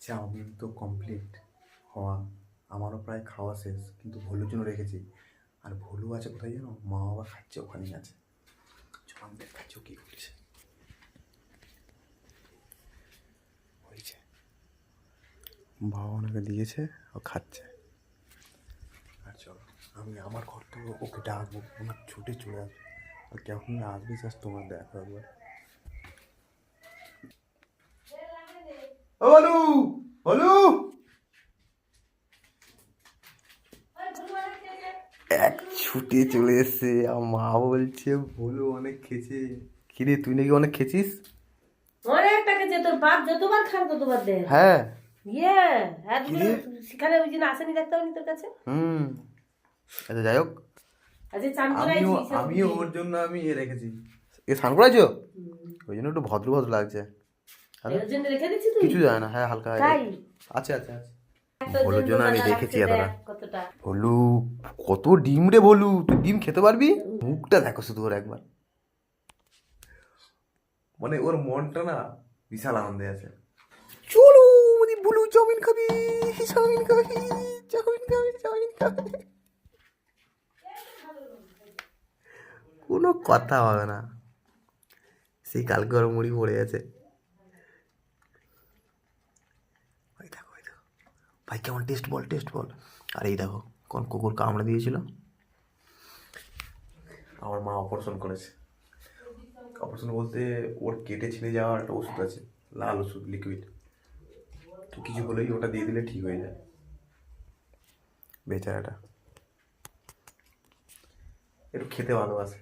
Chowmein তো complete হওয়া, আমারও প্রায় খাওয়া শেষ, কিন্তু ভুলুর জন্য রেখেছি। আর ভুলু আছে কোথায় জানো? মা বাবা খাচ্ছে, ওখানেই আছে। চাউমিন খাচ্ছে, ও কী করছে হয়েছে, বাবা ওনাকে দিয়েছে, ও খাচ্ছে। আর চলো আমি আমার ঘর থেকে ওকে ডাকবো, আমার ছুটে চলে আসবে। আর কেমন আসবে জাস্ট তোমার দেখো একবার। ও বলু, বলু, এক ছুটে চলে এসছে। আর মা বলছে বলু অনেক খেয়েছে। কিরে তুই নাকি অনেক খেয়েছিস? অনেকটা খেয়েছে, তোর বাপ যতবার খান ততবার দে। হ্যাঁ সেখানে ওই দিন আসেনি, দেখতে পাবি তোর কাছে। আচ্ছা যাই হোক, আজকে চান আমিও করাইছি আমিও ওর জন্য আমি রেখেছি। এ স্নান করাইছো? ওই জন্য একটু ভদ্র ভদ্র লাগছে। এর জন্য রেখে দিচ্ছি তুই? কিছু যায় না, হ্যাঁ হালকা তাই আছে আছে আছে। তোর ভোলুর জন্য আমি রেখেছি এতটা। দেখ কতটা। ভোলু কত ডিম রে ভোলু, তুই ডিম খেতে পারবি? মুখটা দেখো শুধু ওর একবার, মানে ওর মনটা না বিশাল আনন্দে আছে। চলো মানে ভোলু চাউমিন খাবি, চাউমিন খাবি, চাউমিন খাবি, চাউমিন খাবি, কোনো কথা হবে না। সেই কালকে ওর মুড়ি পড়ে আছে। ওই দেখো ওই দেখো, ভাই কেমন টেস্ট বল, টেস্ট বল। আর এই দেখো কোন কুকুর কামড়ে দিয়েছিল। আমার মা অপারেশন করেছে। অপারেশন বলতে ওর কেটে ছিঁড়ে যাওয়ার একটা ওষুধ আছে, লাল ওষুধ লিকুইড। তো কিছু হলেই ওটা দিয়ে দিলে ঠিক হয়ে যায়। বেচারাটা একটু খেতে ভালোবাসে।